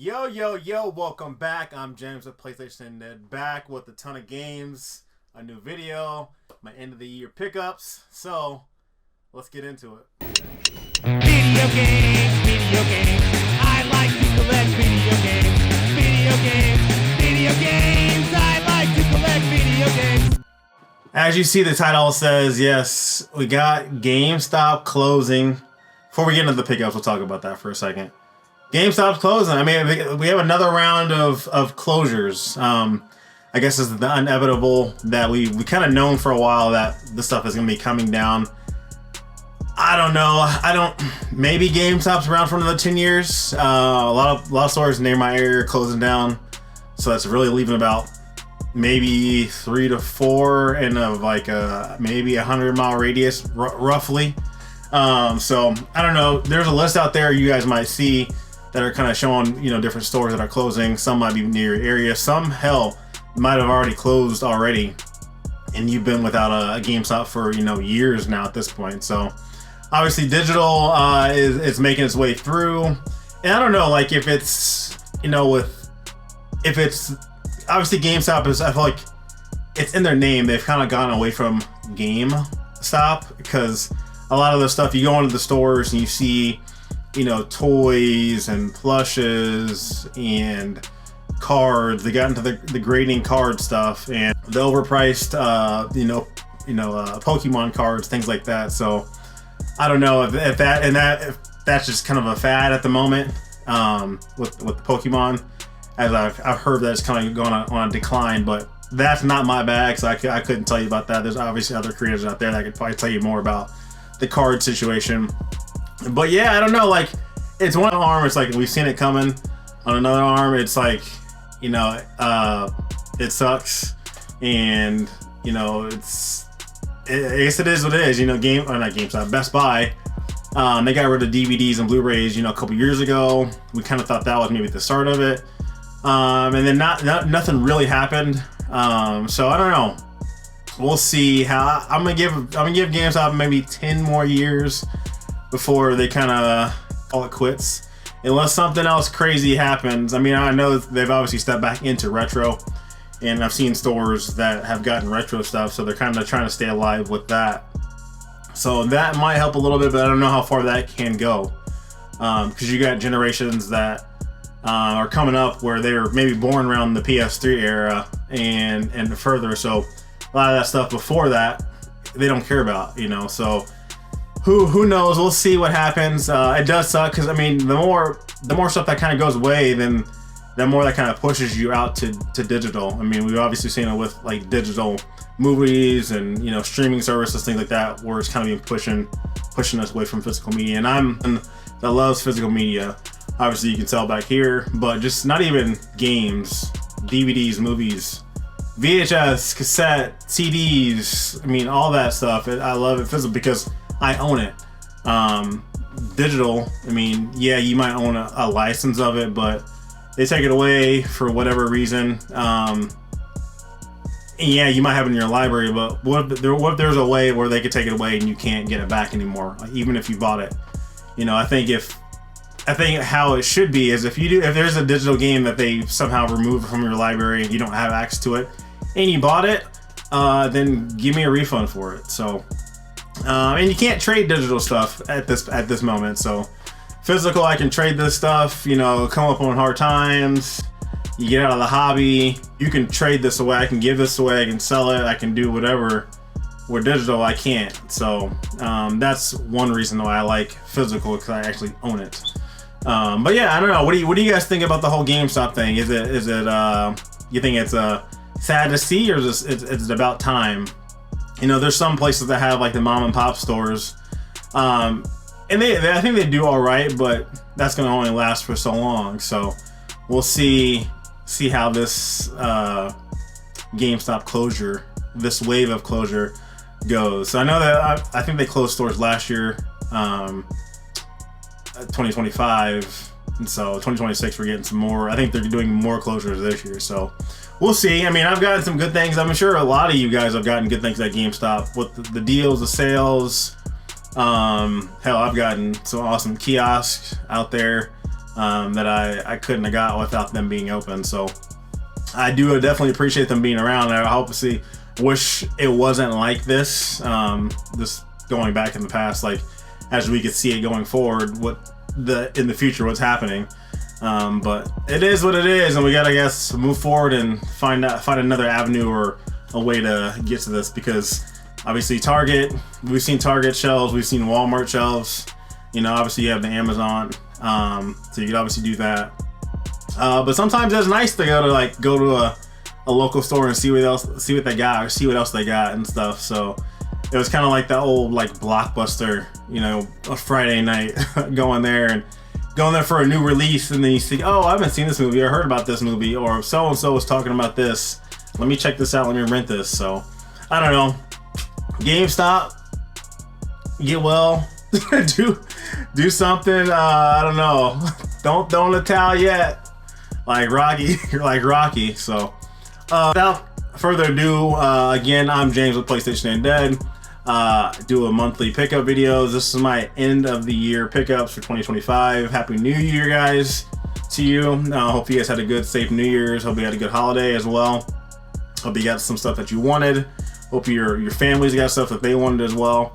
Yo, yo, yo, welcome back. I'm James with PlayStation Ned, back with a ton of games, a new video, my end of the year pickups. So, let's get into it. Video games, video games. I like to collect video games. Video games, video games. I like to collect video games. As you see, the title says, yes, we got GameStop closing. Before we get into the pickups, we'll talk about that for a second. GameStop's closing. I mean, we have another round of closures. I guess it's the inevitable that we kind of known for a while that this stuff is going to be coming down. I don't know. Maybe GameStop's around for another 10 years. A lot of stores near my area are closing down. So that's really leaving about maybe 3 to 4 in maybe 100-mile radius, roughly. So I don't know. There's a list out there you guys might see that are kind of showing, different stores that are closing. Some might be near your area. Some, hell, might have already closed already. And you've been without a GameStop for, years now at this point. So obviously digital is making its way through. And I don't know, like if it's, if it's, obviously GameStop is, I feel like it's in their name. They've kind of gone away from GameStop because a lot of the stuff, you go into the stores and you see, toys and plushes and cards. They got into the grading card stuff and the overpriced, Pokemon cards, things like that. So I don't know if that's just kind of a fad at the moment with the Pokemon, as I've heard that it's kind of going on a decline, but that's not my bag, so I couldn't tell you about that. There's obviously other creators out there that could probably tell you more about the card situation. But yeah, I don't know, like, it's one arm, it's like we've seen it coming. On another arm, it's like, it sucks. And, I guess it is what it is. Not GameStop, Best Buy, they got rid of DVDs and Blu-rays, a couple years ago. We kind of thought that was maybe the start of it. And then nothing really happened. So I don't know. We'll see how. I'm gonna give GameStop maybe 10 more years before they kind of call it quits, unless something else crazy happens. I mean, I know they've obviously stepped back into retro, and I've seen stores that have gotten retro stuff, so they're kind of trying to stay alive with that. So that might help a little bit, but I don't know how far that can go, because you got generations that are coming up where they were maybe born around the PS3 era and further. So a lot of that stuff before that, they don't care about, so who knows? We'll see what happens. It does suck because, I mean, the more stuff that kind of goes away, then the more that kind of pushes you out to digital. I mean, we've obviously seen it with like digital movies and, streaming services, things like that, where it's kind of been pushing us away from physical media. And I'm that loves physical media. Obviously, you can tell back here, but just not even games, DVDs, movies, VHS, cassette, CDs. I mean, all that stuff. I love it physical because I own it. Digital, I mean, yeah, you might own a license of it, but they take it away for whatever reason. And yeah, you might have it in your library, but what if there's a way where they could take it away and you can't get it back anymore, like, even if you bought it? I think how it should be is if there's a digital game that they somehow remove from your library and you don't have access to it, and you bought it, then give me a refund for it. So, and you can't trade digital stuff at this moment. So, physical, I can trade this stuff. Come up on hard times. You get out of the hobby, you can trade this away. I can give this away. I can sell it. I can do whatever. Where digital, I can't. So, that's one reason why I like physical, because I actually own it. But yeah, I don't know. What do you guys think about the whole GameStop thing? Is it you think it's sad to see, or is it about time? There's some places that have like the mom and pop stores, and I think they do all right, but that's going to only last for so long. So we'll see how this GameStop closure, this wave of closure, goes. So I know that I think they closed stores last year, 2025, and so 2026 we're getting some more. I think they're doing more closures this year, so we'll see. I mean, I've gotten some good things. I'm sure a lot of you guys have gotten good things at GameStop with the deals, the sales. Hell, I've gotten some awesome kiosks out there. that I couldn't have got without them being open. So I do definitely appreciate them being around. I obviously wish it wasn't like this. This going back in the past, like as we could see it going forward, in the future, what's happening. But it is what it is, and we gotta, I guess, move forward and find another avenue or a way to get to this, because obviously Target, we've seen Target shelves, we've seen Walmart shelves, you know, obviously you have the Amazon, so you could obviously do that. But sometimes it's nice to go to a local store and see what they got, or see what else they got and stuff. So it was kind of like that old like Blockbuster, you know, a Friday night, going there for a new release, and then you see, oh, I haven't seen this movie or heard about this movie, or so and so was talking about this. Let me check this out. Let me rent this. So I don't know. GameStop, get well, do something. I don't know. Don't throw in the towel yet, like Rocky. So without further ado, again, I'm James with PlayStation and Dead. Do a monthly pickup videos. This is my end of the year pickups for 2025. Happy New Year, guys, to you. Hope you guys had a good, safe New Year's. Hope you had a good holiday as well. Hope you got some stuff that you wanted. Hope your families got stuff that they wanted as well.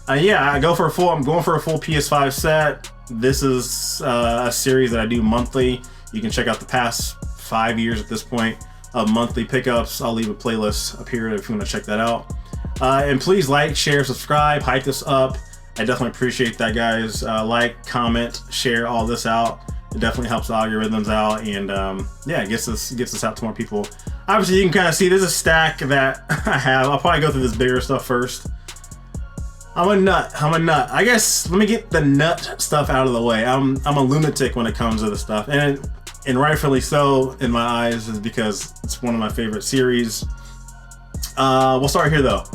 Yeah, I'm going for a full PS5 set. This is a series that I do monthly. You can check out the past 5 years at this point of monthly pickups. I'll leave a playlist up here if you want to check that out. And please like, share, subscribe, hype this up. I definitely appreciate that, guys. Like, comment, share all this out. It definitely helps the algorithms out, and yeah, it gets us out to more people. Obviously, you can kind of see there's a stack that I have. I'll probably go through this bigger stuff first. I'm a nut. I guess let me get the nut stuff out of the way. I'm a lunatic when it comes to this stuff, and rightfully so in my eyes, is because it's one of my favorite series. We'll start here though.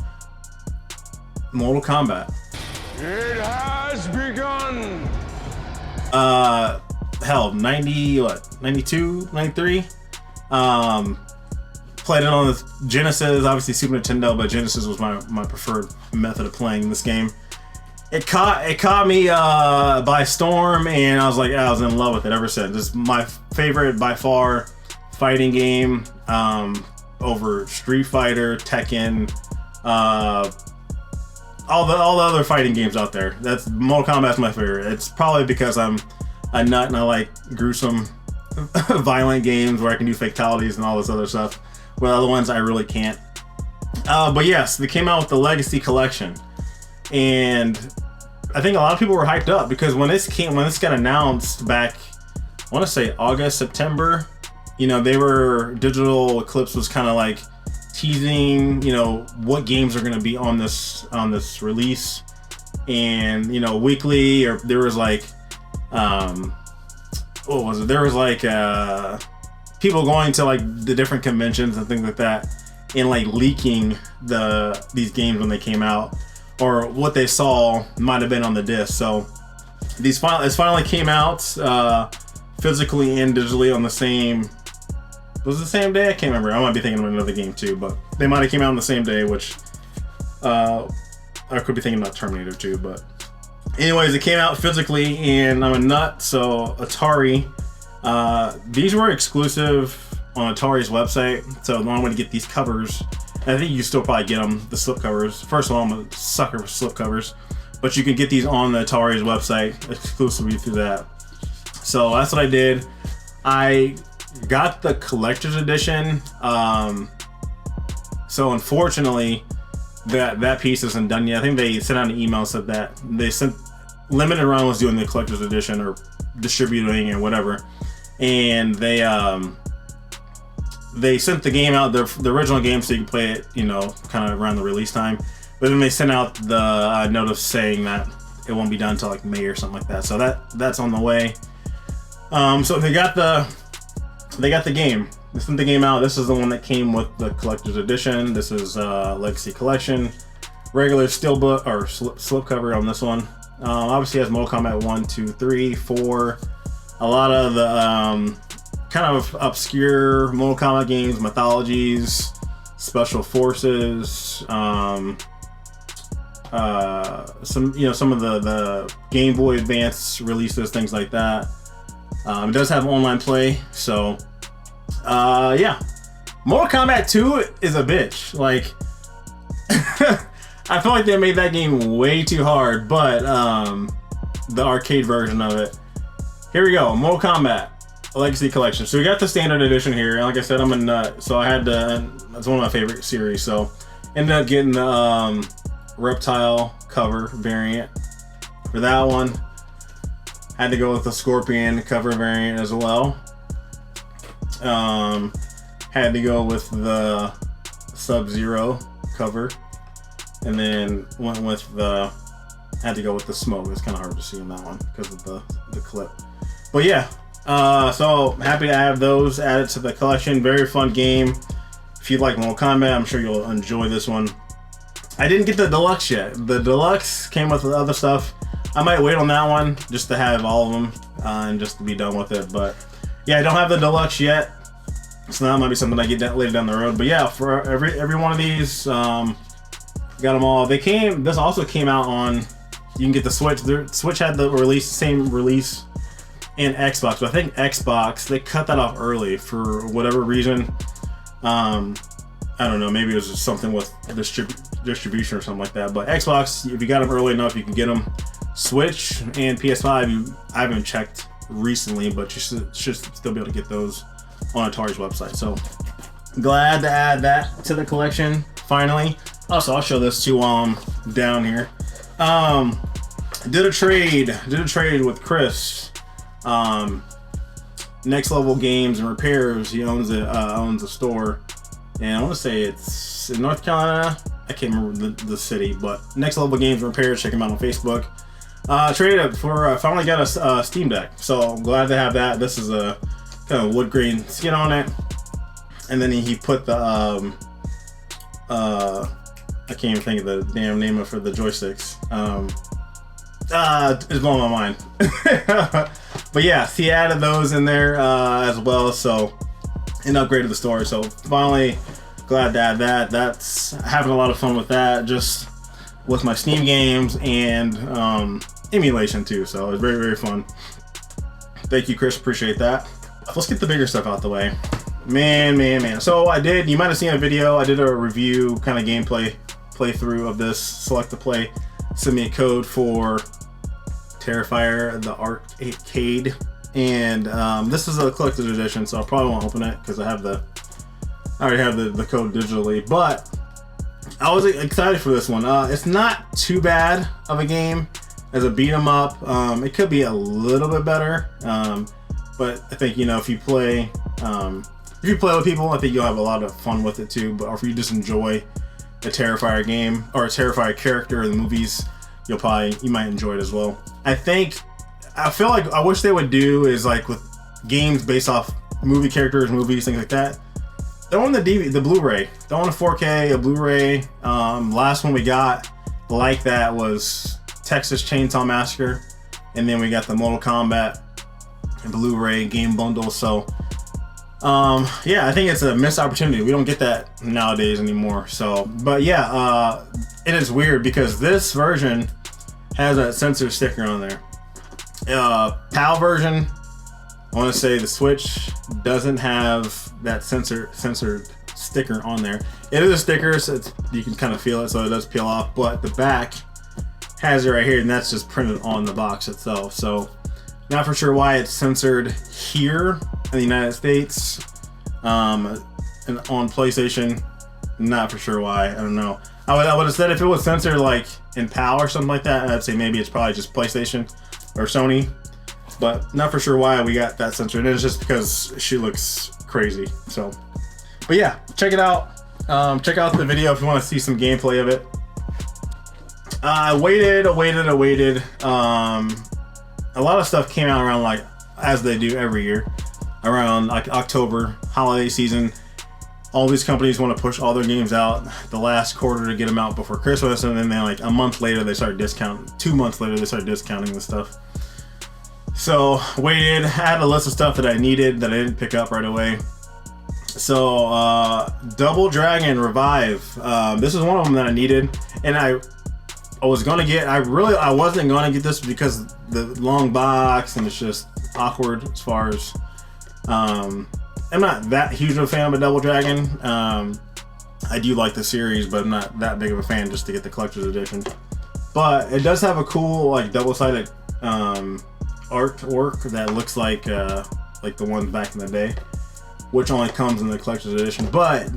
Mortal Kombat. It has begun. Hell, 92, 93. Played it on the Genesis, obviously Super Nintendo, but Genesis was my preferred method of playing this game. It caught me by storm, and I was in love with it ever since. It's my favorite by far fighting game, over Street Fighter, Tekken, all the other fighting games out there. That's Mortal Kombat's my favorite. It's probably because I'm a nut and I like gruesome, violent games where I can do fatalities and all this other stuff. Well, other ones I really can't. But yes, they came out with the Legacy Collection, and I think a lot of people were hyped up because when this got announced back, I want to say August, September. You know, Digital Eclipse was kind of like teasing, you know, what games are going to be on this release, and you know, weekly, or there was like, what was it? There was like people going to like the different conventions and things like that, and like leaking these games when they came out, or what they saw might have been on the disc. So it finally came out physically and digitally on the same. Was it the same day? I can't remember. I might be thinking of another game too, but they might have came out on the same day, which I could be thinking about Terminator 2, but anyways, it came out physically, and I'm a nut, so Atari, these were exclusive on Atari's website, so the only way to get these covers, and I think you still probably get them, the slip covers. First of all, I'm a sucker for slip covers, but you can get these on the Atari's website exclusively through that. So that's what I did. I got the collector's edition. So unfortunately, that piece isn't done yet. I think they sent out an email, said that they sent Limited Run was doing the collector's edition or distributing and whatever, and they sent the game out, the original game, so you can play it, you know, kind of around the release time. But then they sent out the notice saying that it won't be done until like May or something like that. So that's on the way. So they got the game. They sent the game out. This is the one that came with the collector's edition. This is Legacy Collection. Regular steelbook or slipcover on this one. Obviously has Mortal Kombat 1, 2, 3, 4. A lot of the kind of obscure Mortal Kombat games, mythologies, special forces, some of the Game Boy Advance releases, things like that. It does have online play, so yeah. Mortal Kombat 2 is a bitch. Like, I feel like they made that game way too hard, but the arcade version of it. Here we go, Mortal Kombat Legacy Collection. So we got the standard edition here, and like I said, I'm a nut, so I had to. That's one of my favorite series. So ended up getting the reptile cover variant for that one. Had to go with the Scorpion cover variant as well. Had to go with the Sub-Zero cover, and then went with the. Had to go with the smoke. It's kind of hard to see in that one because of the clip. But yeah, so happy to have those added to the collection. Very fun game. If you like Mortal Kombat, I'm sure you'll enjoy this one. I didn't get the deluxe yet. The deluxe came with the other stuff. I might wait on that one just to have all of them and just to be done with it. But yeah, I don't have the deluxe yet, so that might be something I get later down the road. But yeah, for every one of these, got them all. This also came out on. You can get the Switch. The Switch had the same release in Xbox, but I think Xbox, they cut that off early for whatever reason. I don't know, maybe it was just something with distribution or something like that. But Xbox, if you got them early enough, you can get them. Switch and PS5, I haven't checked recently, but you should still be able to get those on Atari's website. So glad to add that to the collection finally. Also, I'll show this too while I'm down here. Did a trade with Chris. Next Level Games and Repairs. He owns a store, and I want to say it's in North Carolina. I can't remember the city, but Next Level Games and Repairs. Check him out on Facebook. Traded it for finally got a Steam Deck, so I'm glad to have that. This is a kind of wood grain skin on it, and then he put the I can't even think of the damn name for the joysticks. It's blowing my mind. But yeah, he added those in there as well, so and upgraded the store. So finally, glad to add that. That's having a lot of fun with that, just with my Steam games and emulation too. So it's very, very fun. Thank you, Chris. Appreciate that. Let's get the bigger stuff out the way. Man. So you might have seen a video. I did a review, kind of gameplay playthrough of this Select to Play. Sent me a code for Terrifier, the arcade, and this is a collector's edition, so I probably won't open it because I already have the code digitally. But I was excited for this one. It's not too bad of a game as a beat 'em up. It could be a little bit better, but I think if you play with people, I think you'll have a lot of fun with it too. But if you just enjoy a Terrifier game or a Terrifier character in the movies, you might enjoy it as well. I feel like I wish they would do is like with games based off movie characters, movies, things like that. They're on the Blu-ray. They're on a 4K, a Blu-ray. Last one we got like that was Texas Chainsaw Massacre, and then we got the Mortal Kombat Blu-ray game bundle. So yeah, I think it's a missed opportunity. We don't get that nowadays anymore. So, but yeah, it is weird because this version has that sensor sticker on there. PAL version, I want to say the Switch doesn't have that censored sticker on there. It is a sticker, so you can kind of feel it, so it does peel off. But the back has it right here, and that's just printed on the box itself. So, not for sure why it's censored here in the United States, and on PlayStation. Not for sure why. I don't know. I would have said if it was censored like in PAL or something like that, I'd say maybe it's probably just PlayStation or Sony, but not for sure why we got that censored. It's just because she looks crazy. So, but yeah, check it out. Check out the video if you want to see some gameplay of it. I waited. A lot of stuff came out around like as they do every year, around like October, holiday season. All these companies want to push all their games out the last quarter to get them out before Christmas, and then like a month later they start discounting. 2 months later they start discounting the stuff. So waited. I had a list of stuff that I needed that I didn't pick up right away. So Double Dragon Revive. This is one of them that I needed, and I wasn't gonna get this because the long box, and it's just awkward as far as I'm not that huge of a fan of a Double Dragon. I do like the series, but I'm not that big of a fan just to get the collector's edition. But it does have a cool like double-sided artwork that looks like the ones back in the day, which only comes in the collector's edition. But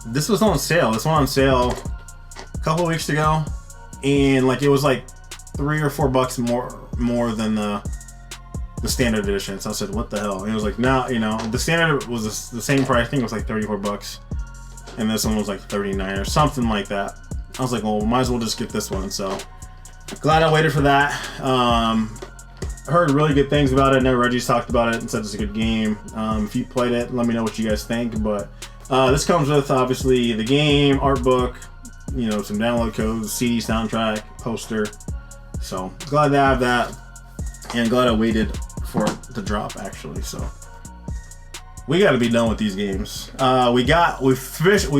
this was on sale. This went on sale a couple weeks ago, and like it was like $3 or $4 more than the standard edition. So I said, what the hell? And it was like, now, you know, the standard was the same price. I think it was like $34, and this one was like $39 or something like that. I was like, well, might as well just get this one. So glad I waited for that. I heard really good things about it. I know Reggie's talked about it and said it's a good game. If you played it, let me know what you guys think. But this comes with obviously the game, art book, you know, some download codes, CD soundtrack, poster. So glad to have that, and glad I waited for it to drop actually. So we got to be done with these games. We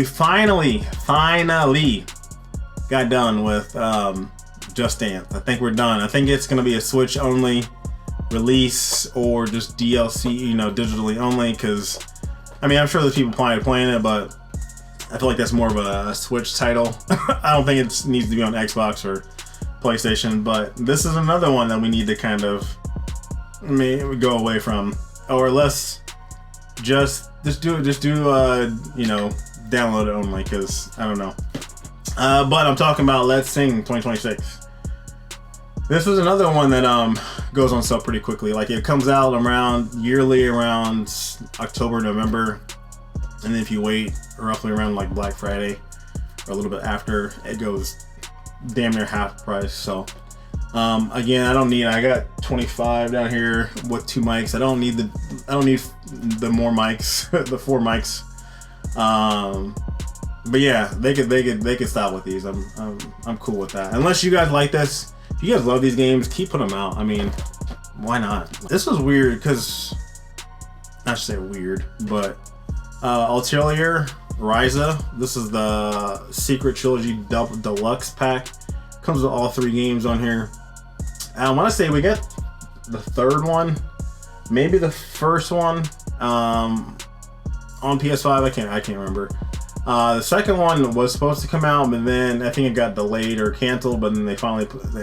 finally got done with Just Dance. I think we're done. I think it's gonna be a Switch only release or just DLC, you know, digitally only. Because I mean, I'm sure there's people probably playing it, but I feel like that's more of a Switch title. I don't think it needs to be on Xbox or PlayStation. But this is another one that we need to kind of go away from, or let's just do you know, download it only, because I don't know. But I'm talking about Let's Sing 2026. This was another one that goes on sale pretty quickly. Like it comes out yearly around October, November, and then if you wait roughly around like Black Friday or a little bit after, it goes damn near half price. So again, I got 25 down here with 2 mics. I don't need the more mics, the 4 mics. But yeah, they could stop with these. I'm cool with that. Unless you guys like this, if you guys love these games, keep putting them out. I mean, why not? This was weird because, not to say weird, but Ulterior Ryza. This is the Secret Trilogy Deluxe pack. Comes with all 3 games on here. I want to say we got the 3rd one, maybe the first one on PS5. I can't remember. The second one was supposed to come out, but then I think it got delayed or canceled. But then they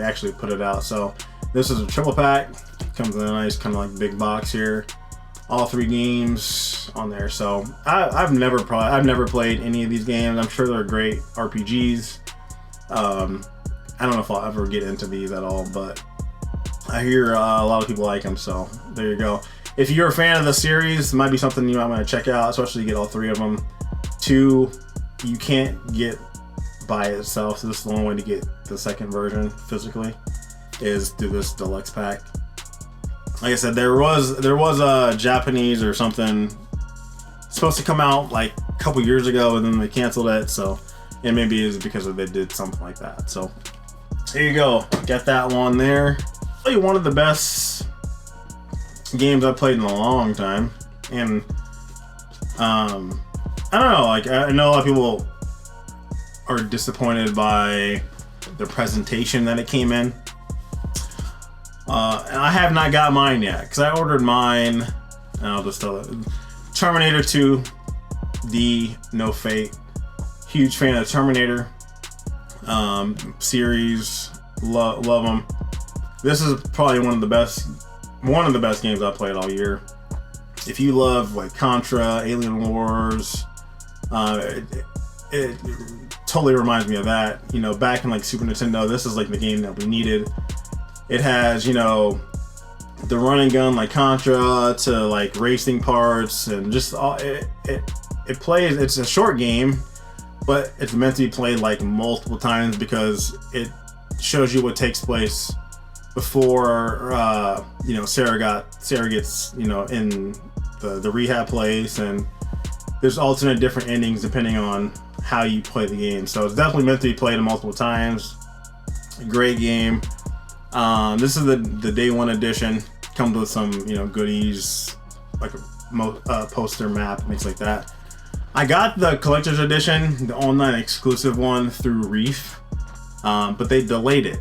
actually put it out. So this is a triple pack. Comes in a nice kind of like big box here. All 3 games on there. So I've never played any of these games. I'm sure they're great RPGs. I don't know if I'll ever get into these at all, but I hear a lot of people like them. So there you go. If you're a fan of the series, it might be something you might want to check out, especially get all 3 of them. 2, you can't get by itself, so this is the only way to get the second version physically, is through this deluxe pack. Like I said, there was a Japanese or something supposed to come out like a couple years ago, and then they canceled it. So, and maybe it's because they did something like that. So there you go, got that one there. Probably one of the best games I've played in a long time, and I don't know, like I know a lot of people are disappointed by the presentation that it came in. And I have not got mine yet, because I ordered mine, and I'll just tell it. Terminator 2, No Fate. Huge fan of Terminator series, love them. This is probably one of the best games I've played all year. If you love like Contra, Alien Wars, it totally reminds me of that. You know, back in like Super Nintendo, this is like the game that we needed. It has, you know, the running gun like Contra to like racing parts, and just all it plays. It's a short game, but it's meant to be played like multiple times because it shows you what takes place before you know, Sarah gets, you know, in the rehab place, and there's alternate different endings depending on how you play the game. So it's definitely meant to be played multiple times. A great game. This is the day 1 edition. Comes with some, you know, goodies like a poster, map, things like that. I got the collector's edition, the online exclusive one, through Reef, but they delayed it.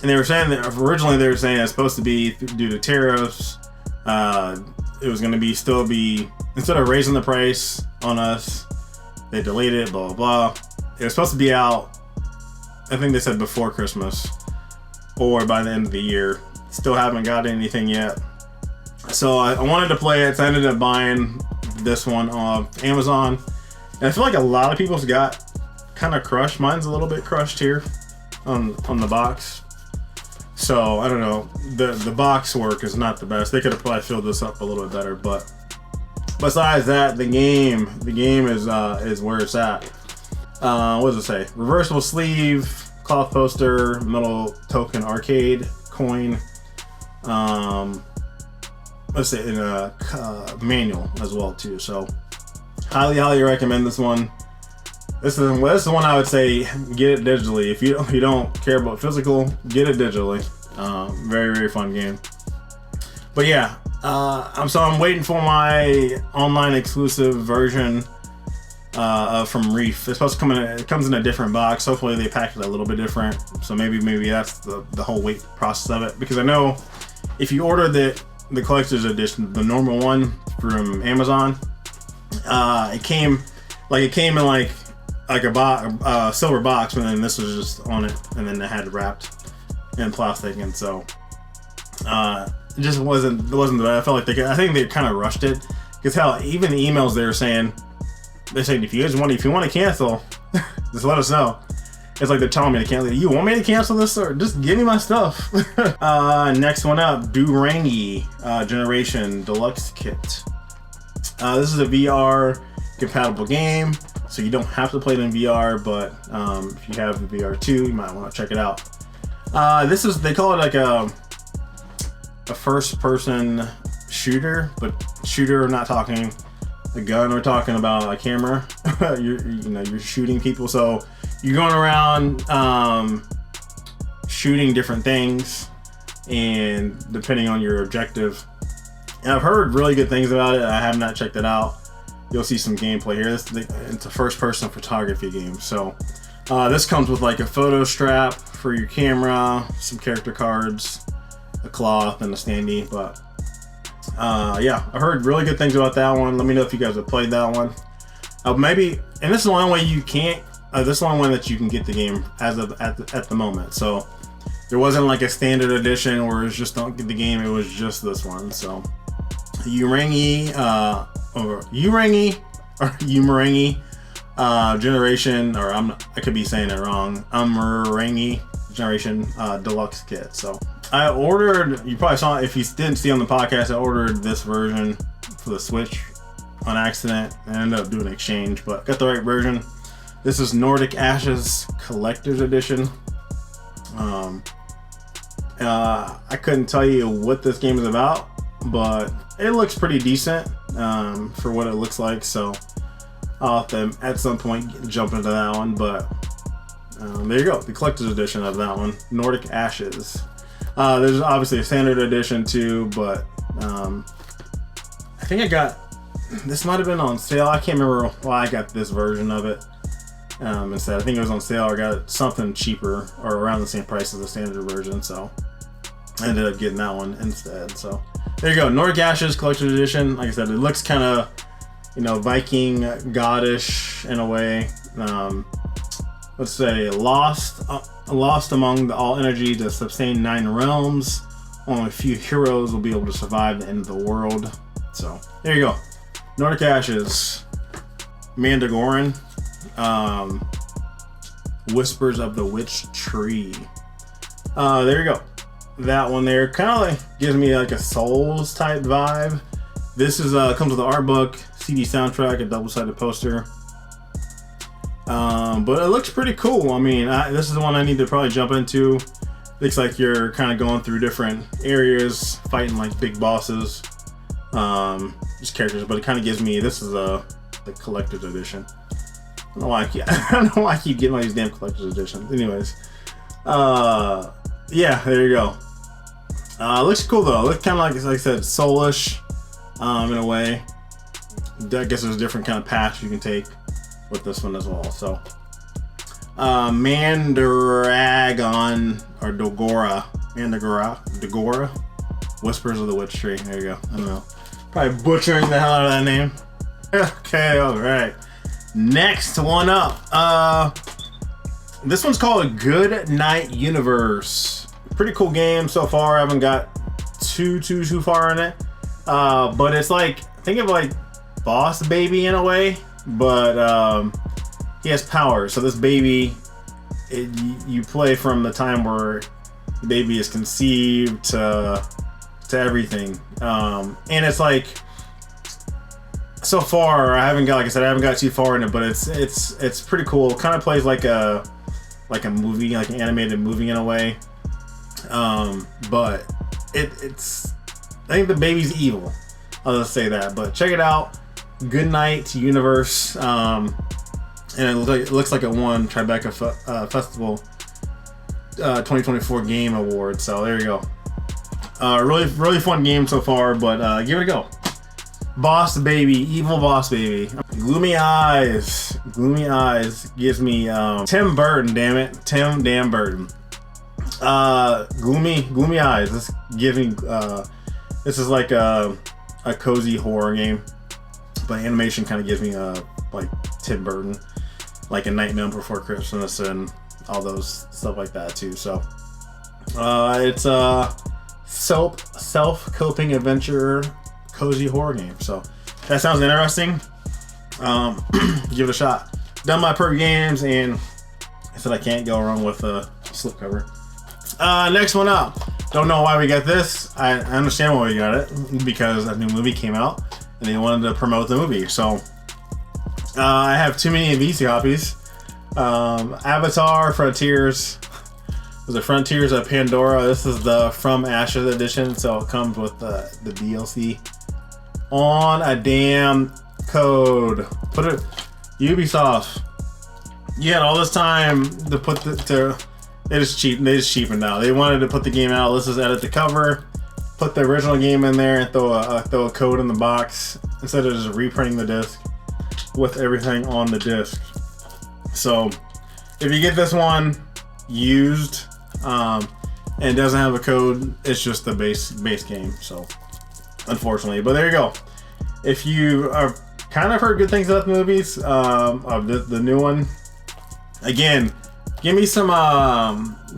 And they were saying that originally they were saying it's supposed to be due to tariffs. It was going to still be instead of raising the price on us, they delayed it. Blah blah blah. It was supposed to be out. I think they said before Christmas or by the end of the year. Still haven't got anything yet. So I wanted to play it. So I ended up buying this one off Amazon. And I feel like a lot of people's got kind of crushed. Mine's a little bit crushed here on the box. So I don't know. The box work is not the best. They could have probably filled this up a little bit better. But besides that, the game is where it's at. What does it say? Reversible sleeve, cloth poster, metal token arcade coin. Let's say in a manual as well too. So highly recommend this one. This is the one I would say get it digitally. If you don't care about physical, get it digitally. Very fun game. But yeah, I'm waiting for my online exclusive version from Reef. It's supposed to come in. It comes in a different box. Hopefully they pack it a little bit different. So maybe that's the whole wait process of it. Because I know if you order the collector's edition, the normal one from Amazon, it came in like a silver box, and then this was just on it, and then it had it wrapped in plastic, and so it just wasn't the I felt like I think they kind of rushed it, because hell, even the emails they said if you want to cancel, just let us know. It's like they're telling me to cancel. You want me to cancel this, or just give me my stuff? Next one up, Durangi Generation Deluxe Kit. This is a VR compatible game, so you don't have to play it in VR, but if you have the VR 2, you might want to check it out. They call it like a first-person shooter, but shooter, we're not talking a gun, we're talking about a camera. You're shooting people, so you're going around shooting different things, and depending on your objective. And I've heard really good things about it. I have not checked it out. You'll see some gameplay here. It's a first-person photography game. So this comes with like a photo strap for your camera, some character cards, a cloth, and a standee. But yeah, I heard really good things about that one. Let me know if you guys have played that one. Maybe, and this is the only way you can't. This is the only one that you can get the game as of at the moment. So there wasn't like a standard edition where it's just don't get the game. It was just this one. So Umarangi Generation, or I could be saying it wrong. Umarangi Generation Deluxe Kit. So I ordered. You probably saw it if you didn't see on the podcast. I ordered this version for the Switch on accident. I ended up doing an exchange, but got the right version. This is Nordic Ashes Collector's Edition. I couldn't tell you what this game is about, but it looks pretty decent for what it looks like. So I'll have to at some point jump into that one. But there you go, the collector's edition of that one, Nordic Ashes. There's obviously a standard edition too, but I think I got this. Might have been on sale. I can't remember why I got this version of it. Instead, I think it was on sale. I got something cheaper or around the same price as the standard version, so I ended up getting that one instead. So there you go, Nordic Ashes Collector's Edition. Like I said, it looks kind of, Viking godish in a way. Let's say lost among all energy to sustain 9 realms. Only a few heroes will be able to survive the end of the world. So there you go, Nordic Ashes, Mandragoran. Whispers of the Witch Tree. There you go. That one there kind of like gives me like a Souls type vibe. This is comes with an art book, CD soundtrack, a double-sided poster. But it looks pretty cool. I mean, this is the one I need to probably jump into. Looks like you're kind of going through different areas, fighting like big bosses, just characters. But it kind of gives me, this is the collector's edition. I don't know why I keep getting all these damn collector's editions. Anyways, yeah, there you go. Looks cool though. Looks kind of like I said, soulish, in a way. I guess there's different kind of paths you can take with this one as well. So, Mandragon or Dagora. Whispers of the Witch Tree. There you go. I don't know. Probably butchering the hell out of that name. Okay, alright. Next one up. This one's called Good Night Universe. Pretty cool game so far. I haven't got too far in it. But it's like, think of like Boss Baby in a way, but he has powers. So this baby, you play from the time where the baby is conceived to everything. And it's like, so far I haven't got, like I said, I haven't got too far in it, but it's pretty cool. It kind of plays like a movie, like an animated movie in a way. But it's I think the baby's evil. I'll just say that. But check it out. Good Night Universe. And it looks like it won Tribeca Festival 2024 Game Award. So there you go. Really fun game so far, but give it a go. Boss Baby, evil Boss Baby. Gloomy Eyes gives me Tim Burton. Damn it, Tim damn Burton. Gloomy Eyes. This gives me. This is like a cozy horror game, but animation kind of gives me like Tim Burton, like A Nightmare Before Christmas and all those stuff like that too. So it's a self-coping adventure cozy horror game. So that sounds interesting. Give it a shot. Done my per games, and I said I can't go wrong with a slipcover. Next one up. Don't know why we got this. I understand why we got it, because a new movie came out and they wanted to promote the movie. So I have too many of these copies. Avatar Frontiers. There's a Frontiers of Pandora. This is the From Ashes edition, so it comes with the DLC on a damn code. Put it, Ubisoft. You had all this time to put They just cheapened out. They wanted to put the game out. Let's just edit the cover, put the original game in there, and throw a code in the box instead of just reprinting the disc with everything on the disc. So if you get this one used and it doesn't have a code, it's just the base game. So unfortunately, but there you go. If you have kind of heard good things about the movies, of the new one, again. Give me some,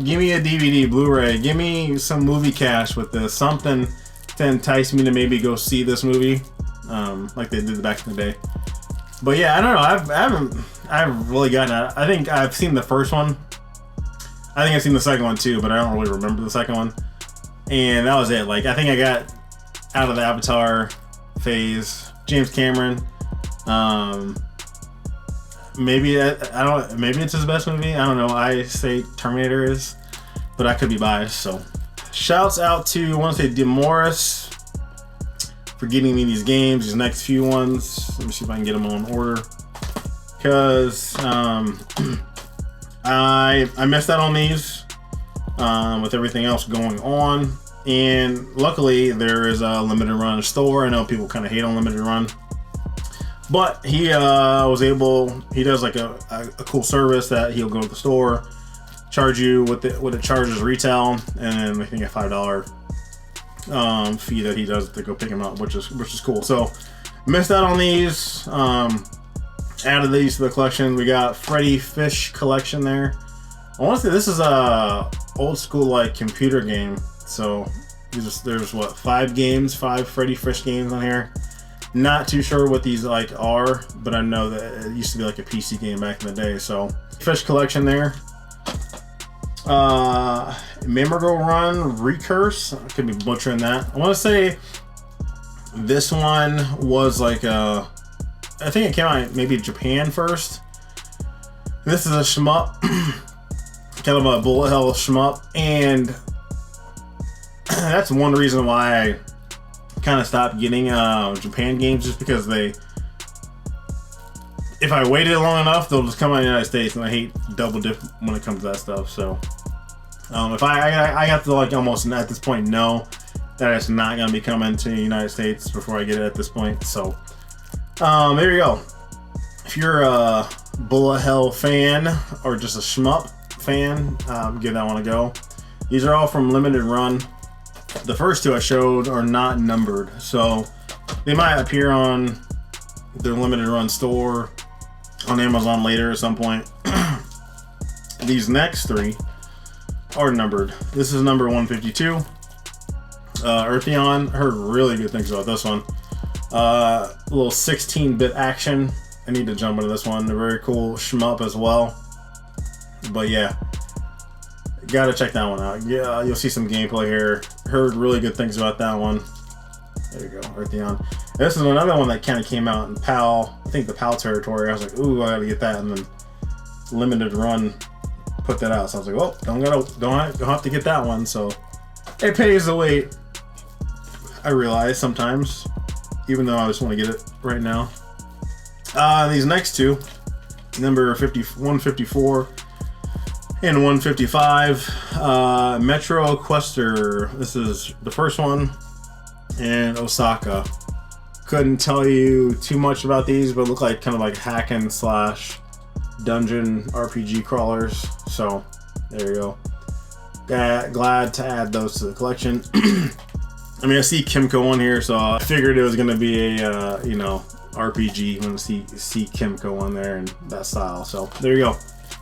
give me a DVD, Blu-ray, give me some movie cash with this, something to entice me to maybe go see this movie, like they did back in the day. But yeah, I don't know, I haven't really gotten it. I think I've seen the first one. I think I've seen the second one too, but I don't really remember the second one. And that was it. Like, I think I got out of the Avatar phase. James Cameron, maybe maybe it's his best movie. I don't know. I say Terminator is, but I could be biased. So, shouts out to, I want to say Demoris for getting me these games. These next few ones. Let me see if I can get them all in order. Because I missed out on these with everything else going on, and luckily there is a limited run store. I know people kind of hate on limited run. But he was able, he does like a cool service that he'll go to the store, charge you what it charges retail, and then I think a $5 fee that he does to go pick them up, which is cool. So missed out on these. Added these to the collection. We got Freddy Fish collection there. I want to say this is a old school like computer game. So there's what, 5 Freddy Fish games on here. Not too sure what these like are, but I know that it used to be like a PC game back in the day. So Fish collection there. Memorable Run Recurse. I could be butchering that. I want to say this one was like I think it came out maybe Japan first. This is a shmup, kind of a bullet hell shmup, and that's one reason why I kind of stopped getting Japan games, just because if I waited long enough, they'll just come out in the United States, and I hate double dip when it comes to that stuff. So if I have to like almost at this point know that it's not gonna be coming to the United States before I get it at this point. So there you go. If you're bullet hell fan or just a shmup fan, give that one a go. These are all from limited run. The first two I showed are not numbered, so they might appear on their limited run store on Amazon later at some point. These next three are numbered. This is number 152. Eartheon, heard really good things about this one. A little 16-bit action. I need to jump into this one. A very cool shmup as well. But yeah, gotta check that one out. Yeah, you'll see some gameplay here. Heard really good things about that one. There you go, Eartheon. And this is another one that kind of came out in PAL. I think the PAL territory. I was like, ooh, I gotta get that, and then limited run put that out. So I was like, well, don't have to get that one. So it pays to wait. I realize sometimes, even though I just want to get it right now. These next two, number 154 and 155, Metro Quester. This is the first one, and Osaka. Couldn't tell you too much about these, but look like kind of like hack and slash dungeon RPG crawlers. So there you go. Glad to add those to the collection. I mean, I see Kimco on here, so I figured it was gonna be a RPG when I see Kimco on there and that style. So there you go,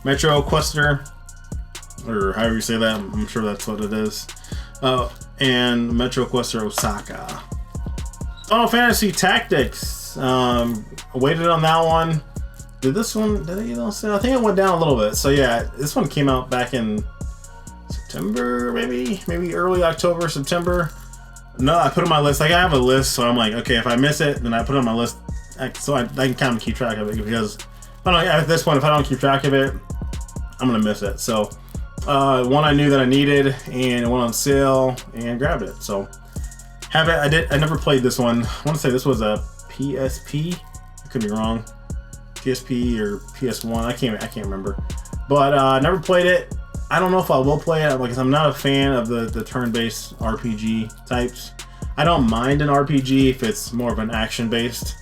Metro Quester, or however you say that. I'm sure that's what it is. And Metro Quester Osaka. Final Fantasy Tactics. Waited on that one. Did this one? Did it? I think it went down a little bit. So yeah, this one came out back in September, maybe early October, September. No, I put it on my list. Like, I have a list, so I'm like, okay, if I miss it, then I put it on my list, so I can kind of keep track of it. Because at this point, if I don't keep track of it, I'm gonna miss it. So one I knew that I needed, and it went on sale, and grabbed it. So have it. I never played this one. I want to say this was a PSP. I could be wrong. PSP or PS1. I can't remember. But I never played it. I don't know if I will play it, because I'm not a fan of the turn-based RPG types. I don't mind an RPG if it's more of an action-based,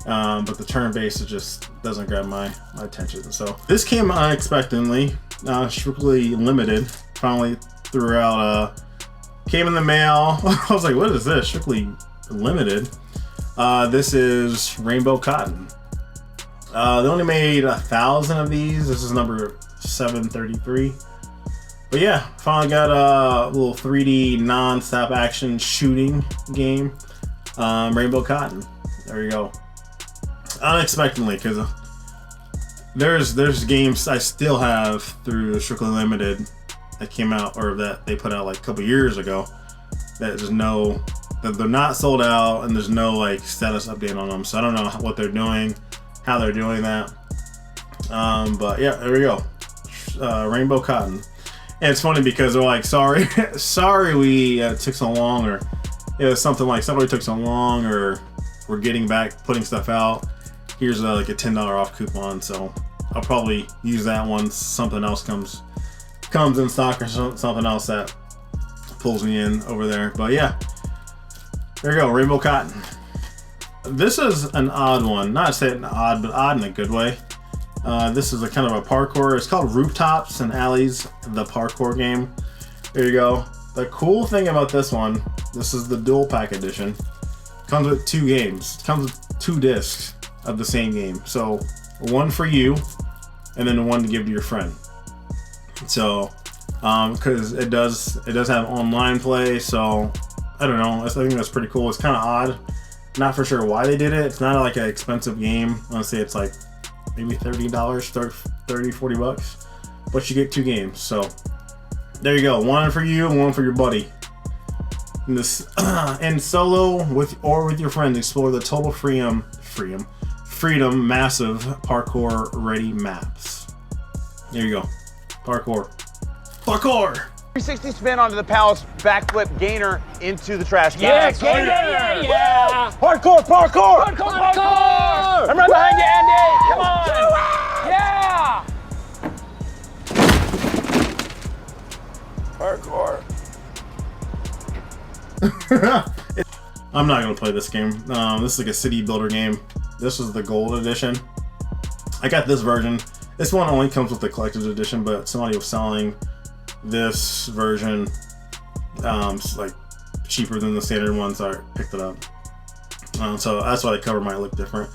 but the turn-based, it just doesn't grab my attention. So this came unexpectedly, strictly limited. Finally threw out, came in the mail. I was like, what is this? Strictly limited. This is Rainbow Cotton. They only made 1,000 of these. This is number 733. But yeah, finally got a little 3D non-stop action shooting game, Rainbow Cotton. There you go. Unexpectedly, because there's games I still have through Strictly Limited that came out, or that they put out like a couple years ago, that they're not sold out, and there's no like status update on them. So I don't know what they're doing, how they're doing that. But yeah, there we go. Rainbow Cotton. And it's funny because they're like, sorry we took so long, or it was something like somebody took so long, or we're getting back, putting stuff out. Here's like a $10 off coupon. So I'll probably use that once something else comes in stock, or something else that pulls me in over there. But yeah, there you go, Rainbow Cotton. This is an odd one. Not saying odd, but odd in a good way. This is a kind of a parkour. It's called Rooftops and Alleys, the parkour game. There you go. The cool thing about this one, this is the dual pack edition. Comes with 2 games. Comes with 2 discs of the same game. So one for you, and then one to give to your friend. So, because it does have online play. So I don't know. I think that's pretty cool. It's kind of odd. Not for sure why they did it. It's not like an expensive game. Honestly, it's like maybe $30, $40, but you get 2 games. So there you go, one for you and one for your buddy. And solo with your friends, explore the total freedom massive parkour ready maps. There you go, parkour. 360 spin onto the Palace backflip gainer into the trash can. Yeah. Parkour! Parkour! I'm right behind you, Andy! Come on! Yeah! Parkour. I'm not gonna play this game. This is like a city builder game. This is the gold edition. I got this version. This one only comes with the collector's edition, but somebody was selling this version like cheaper than the standard one, so I picked it up. So that's why the cover might look different.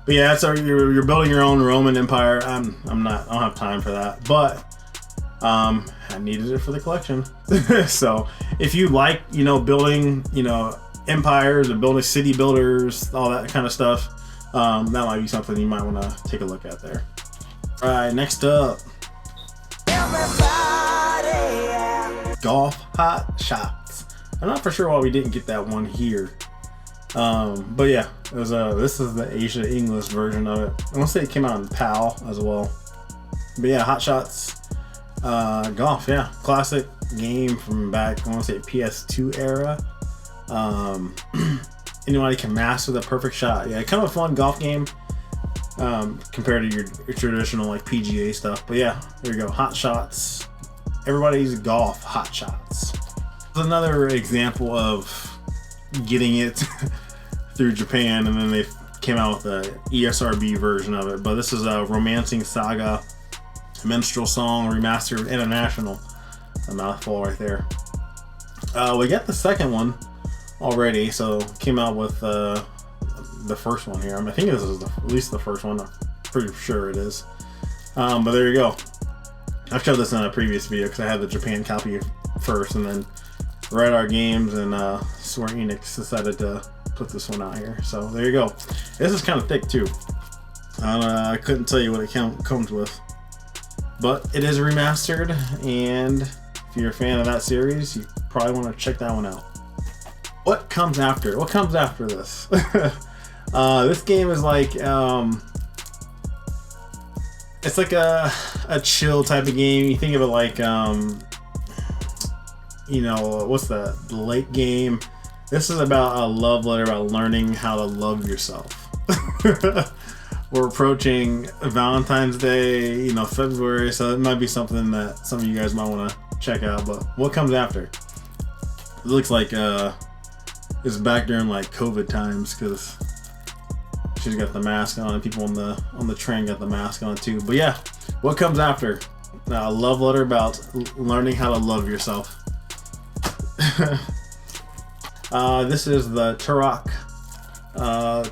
But yeah, so you're building your own Roman Empire. I don't have time for that, but I needed it for the collection. So if you like, building, empires and building city builders, all that kind of stuff, that might be something you might want to take a look at there. All right, next up, Golf Hot Shots. I'm not for sure why we didn't get that one here. But yeah, it was this is the Asia English version of it. I want to say it came out in PAL as well. But yeah, Hot Shots, golf, yeah, classic game from back, I want to say PS2 era. Anybody can master the perfect shot. Yeah, kind of a fun golf game compared to your traditional like PGA stuff. But yeah, there you go, Hot Shots. Everybody's golf Hot Shots. Another example of getting it through Japan, and then they came out with the ESRB version of it. But this is a Romancing Saga Minstrel Song Remastered International. A mouthful right there. We got the second one already, so came out with the first one here. I think this is at least the first one. I'm pretty sure it is. But there you go. I showed this in a previous video because I had the Japan copy first, and then Red Art Games and Square Enix decided to put this one out here. So there you go. This is kind of thick too. I couldn't tell you what it comes with, but it is remastered, and if you're a fan of that series, you probably want to check that one out. What comes after? What comes after this? This game is like it's like a chill type of game. You think of it like what's the late game? This is about a love letter about learning how to love yourself. We're approaching Valentine's Day, February, so it might be something that some of you guys might want to check out. But what comes after? It looks like it's back during like COVID times, because she's got the mask on, and people on the train got the mask on too. But yeah, what comes after? A love letter about learning how to love yourself. This is the Turok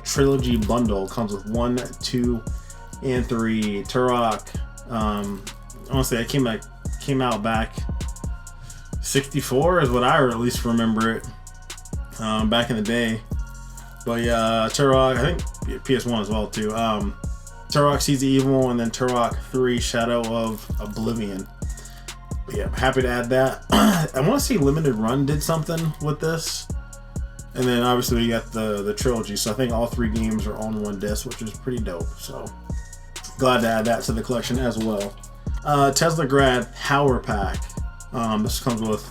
trilogy bundle. Comes with 1, 2, and 3. Turok. I want to say it came out back 64 is what I at least remember it. Back in the day. But yeah, Turok, I think PS1 as well too. Turok Seeds of Evil, and then Turok 3 Shadow of Oblivion. But yeah, I'm happy to add that. I want to see Limited Run did something with this. And then obviously we got the trilogy, so I think all 3 games are on one disc, which is pretty dope. So glad to add that to the collection as well. Teslagrad Power Pack. This comes with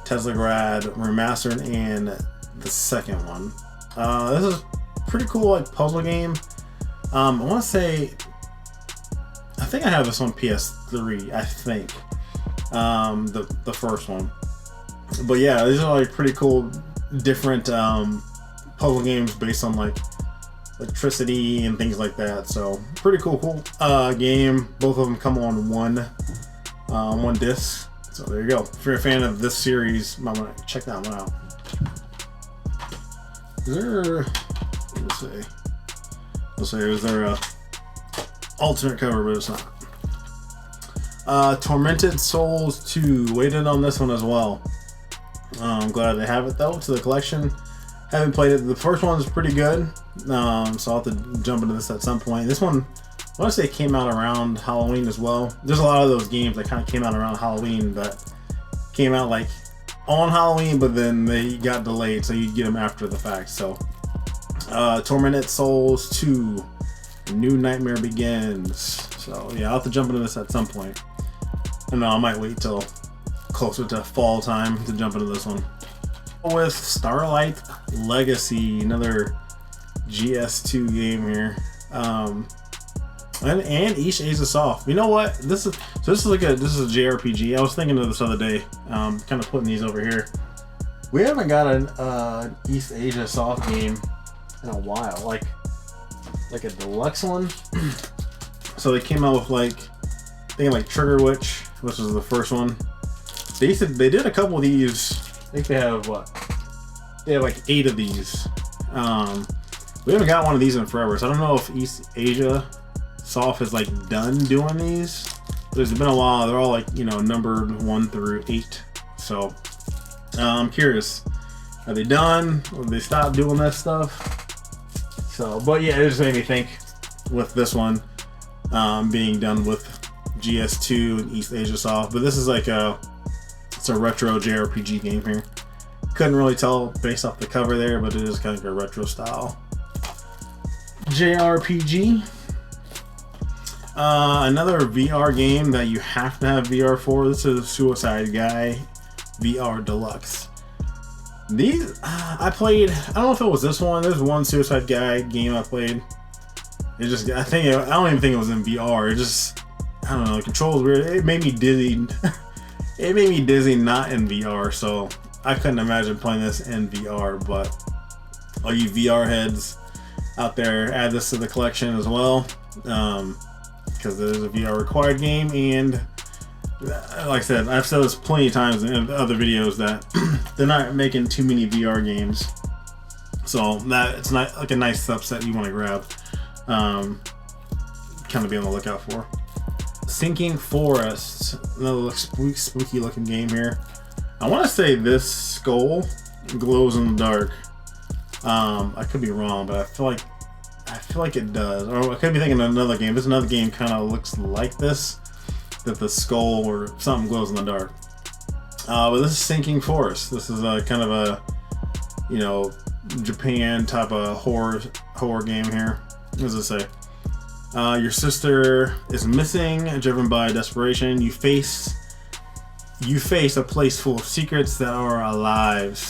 Teslagrad Remastered and the second one. This is pretty cool, like puzzle game. I want to say, I think I have this on PS3. I think the first one. But yeah, these are like pretty cool, different puzzle games based on like electricity and things like that. So pretty cool game. Both of them come on one disc. So there you go. If you're a fan of this series, you might want to check that one out. Is there, let's see, is there a alternate cover, but it's not. Tormented Souls 2, waited on this one as well. I'm glad they have it though to the collection. Haven't played it. The first one's pretty good, so I'll have to jump into this at some point. This one, I want to say it came out around Halloween as well. There's a lot of those games that kind of came out around Halloween, but came out like on Halloween, but then they got delayed, so you get them after the fact. So Tormented Souls 2, New Nightmare Begins. So yeah, I'll have to jump into this at some point. And I might wait till closer to fall time to jump into this one. With Starlight Legacy, another GS2 game here. And East Asia Soft. You know what? This is a JRPG. I was thinking of this other day. Kind of putting these over here. We haven't got an East Asia Soft game in a while. Like a deluxe one. So they came out with like, I think like Trigger Witch, which was the first one. They did a couple of these. I think they have what? They have like 8 of these. We haven't got one of these in forever, so I don't know if East Asia Soft is like done doing these. There's been a while. They're all like, you know, numbered 1 through 8. So I'm curious. Are they done? Or they stopped doing that stuff? So, but yeah, it just made me think with this one being done with GS2 and East Asia Soft. But this is like it's a retro JRPG game here. Couldn't really tell based off the cover there, but it is kind of a retro style JRPG. Another VR game that you have to have VR for. This is Suicide Guy VR Deluxe. These I played. I don't know if it was this one. There's one Suicide Guy game I played. It just I don't even think it was in VR. It just I don't know. The controls weird. It made me dizzy. It made me dizzy not in VR. So I couldn't imagine playing this in VR. But all you VR heads out there, add this to the collection as well. Because it is a VR required game, and like I said, I've said this plenty of times in other videos that they're not making too many VR games, so that it's not like a nice subset you want to grab. Kind of be on the lookout for. Sinking Forest, another spooky looking game here. I want to say this skull glows in the dark. I could be wrong, but I feel like it does. Or I could be thinking of another game. This another game kind of looks like this, that the skull or something glows in the dark. But this is Sinking Forest. This is a kind of a, you know, Japan type of horror game here. What does it say? Your sister is missing, driven by desperation. You face a place full of secrets that are alive.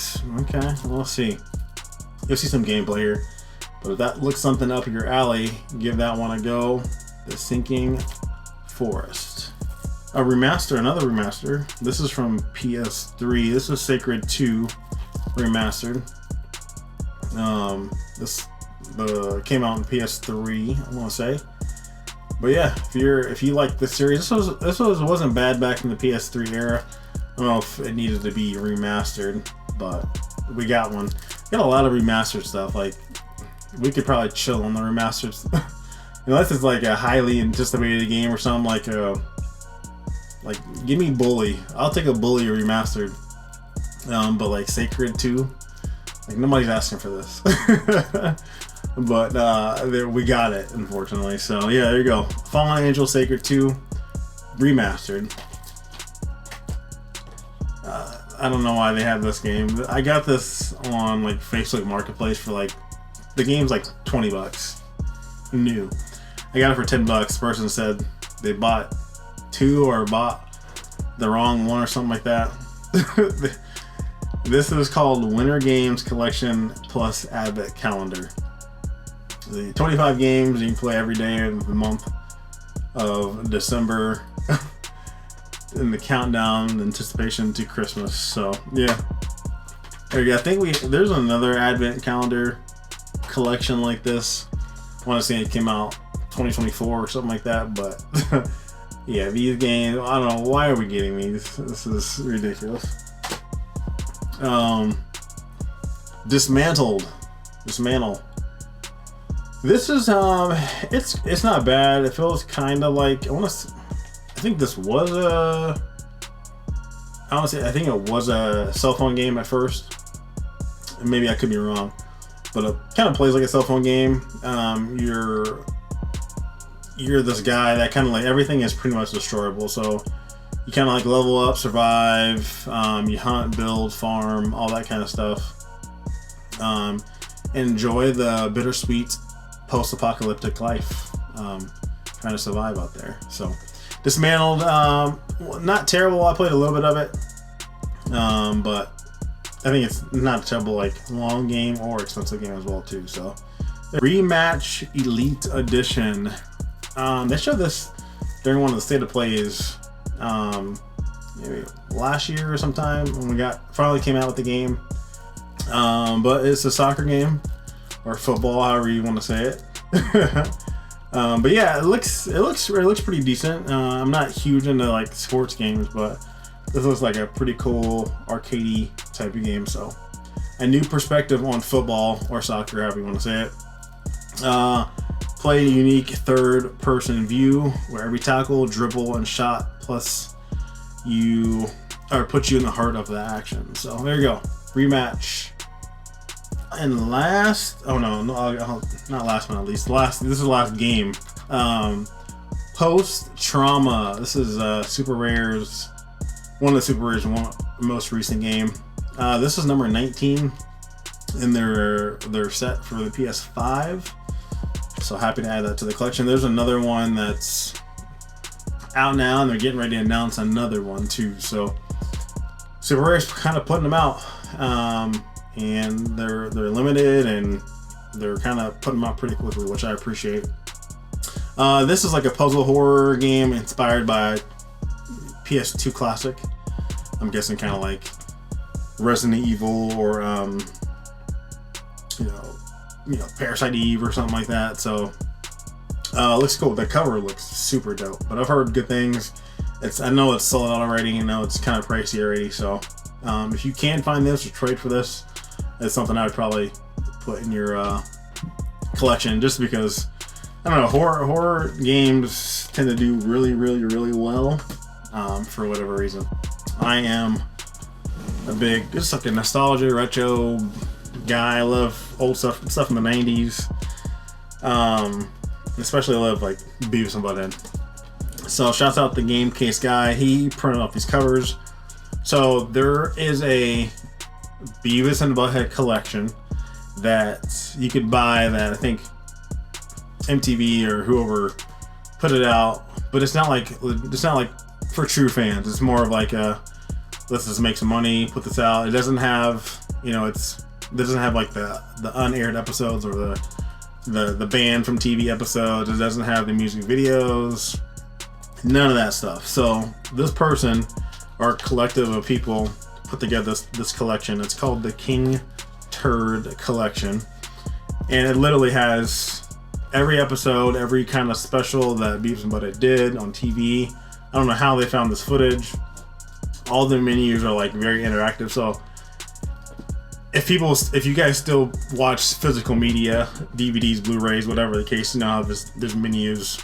Okay, we'll see. You'll see some gameplay here. But if that looks something up your alley, give that one a go. The Sinking Forest. Another remaster. This is from PS3. This is Sacred 2 remastered. This came out on PS3, I want to say. But yeah, if you like this series, this wasn't bad back in the PS3 era. I don't know if it needed to be remastered, but we got one. Got a lot of remastered stuff. Like, we could probably chill on the remastered unless it's like a highly anticipated game or something like give me Bully. I'll take a Bully remastered. But like Sacred 2, like nobody's asking for this. But we got it, unfortunately. So yeah, there you go. Fallen Angel Sacred 2 remastered. I don't know why they have this game. I got this on like Facebook Marketplace for like, the game's like $20 new. I got it for $10. Person said they bought 2 or bought the wrong one or something like that. This is called Winter Games Collection plus Advent Calendar. The 25 games you can play every day of the month of December in the countdown anticipation to Christmas. So yeah, there you go. I think there's another Advent Calendar collection like this. I want to say it came out 2024 or something like that, but yeah, these games, I don't know, why are we getting these? This is ridiculous. Dismantle. This is it's not bad. It feels kind of like, I think this was I think it was a cell phone game at first. Maybe I could be wrong, but it kind of plays like a cell phone game. You're this guy that kind of like, everything is pretty much destroyable. So you kind of like level up, survive, you hunt, build, farm, all that kind of stuff. Enjoy the bittersweet post-apocalyptic life, trying to survive out there. So Dismantled, not terrible. I played a little bit of it, but I think it's not a terrible like long game or expensive game as well too. So Rematch Elite Edition. They showed this during one of the state of plays maybe last year or sometime when we finally came out with the game. But it's a soccer game or football, however you want to say it. But yeah, it looks pretty decent. I'm not huge into like sports games, but this looks like a pretty cool arcadey type of game. So a new perspective on football or soccer, however you want to say it. Play a unique third-person view where every tackle, dribble, and shot plus puts you in the heart of the action. So there you go, rematch. And last, not last but not least, this is the last game. Post Trauma. This is Super Rare's, one of the Super Rare's most recent game. This is number 19 in their set for the PS5. So happy to add that to the collection. There's another one that's out now, and they're getting ready to announce another one too. So Super Rare's kind of putting them out, and they're limited, and they're kind of putting them out pretty quickly, which I appreciate. This is like a puzzle horror game inspired by PS2 classic. I'm guessing kind of like Resident Evil or Parasite Eve or something like that. So looks cool. The cover looks super dope, but I've heard good things. I know it's sold out already. It's kind of pricey already. So if you can find this or trade for this, it's something I would probably put in your collection, just because I don't know, horror games tend to do really, really, really well for whatever reason. I am just like a nostalgia retro guy. I love old stuff in the 90s. Especially I love like Beavis and Butthead. So shouts out the Game Case guy. He printed off these covers. So there is a Beavis and Butthead collection that you could buy, that I think MTV or whoever put it out, but it's not like for true fans. It's more of like let's just make some money, put this out. It doesn't have, it doesn't have like the unaired episodes or the banned from TV episodes. It doesn't have the music videos, none of that stuff. So this person or collective of people put together this collection. It's called the King Turd Collection, and it literally has every episode, every kind of special that Beavis and Butthead did on TV. I don't know how they found this footage. All the menus are like very interactive. So if you guys still watch physical media, DVDs, Blu-rays, whatever the case, how there's menus,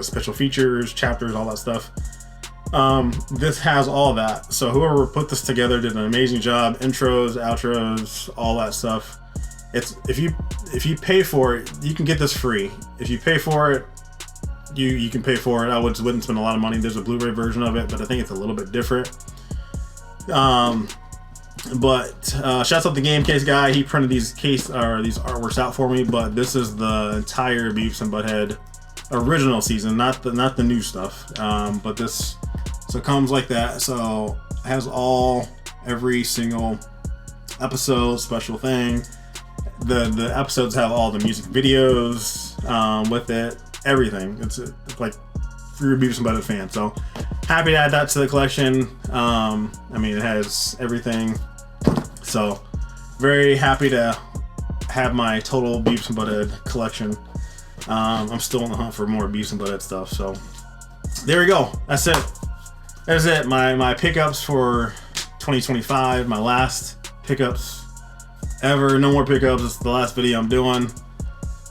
special features, chapters, all that stuff. This has all that. So whoever put this together did an amazing job. Intros, outros, all that stuff. If you pay for it, you can get this free. If you pay for it, you can pay for it. I wouldn't spend a lot of money. There's a Blu-ray version of it, but I think it's a little bit different. But shouts out the Game Case guy. He printed these artworks out for me. But this is the entire Beavis and Butthead original season, not the new stuff. But this, so it comes like that. So it has every single episode, special thing. The episodes have all the music videos with it, everything. It's like for your Beavis and Butthead fan. So happy to add that to the collection. It has everything. So very happy to have my total Beavis and Butthead collection. I'm still on the hunt for more Beavis and Butthead stuff. So there we go. That's it. My pickups for 2025. My last pickups ever. No more pickups. It's the last video I'm doing.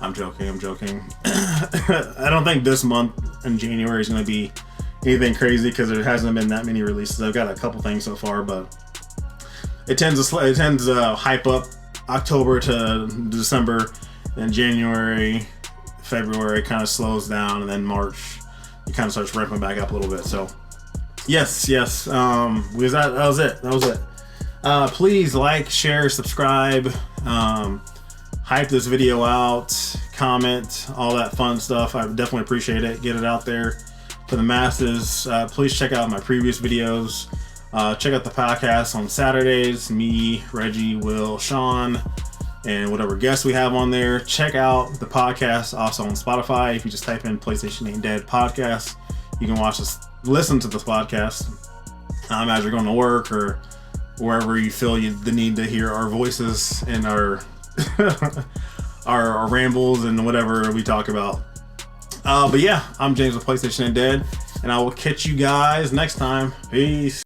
I'm joking. I don't think this month in January is going to be anything crazy because there hasn't been that many releases. I've got a couple things so far, but it tends to hype up October to December, then January, February kind of slows down, and then March it kind of starts ramping back up a little bit. So yes. That was it. Please like, share, subscribe, hype this video out, comment, all that fun stuff. I definitely appreciate it. Get it out there for the masses. Please check out my previous videos. Check out the podcast on Saturdays. Me, Reggie, Will, Sean, and whatever guests we have on there. Check out the podcast also on Spotify. If you just type in PlayStation Ain't Dead podcast, you can listen to this podcast as you're going to work or wherever you feel the need to hear our voices and our our rambles and whatever we talk about. But yeah, I'm James with PlayStation and Dead, and I will catch you guys next time. Peace.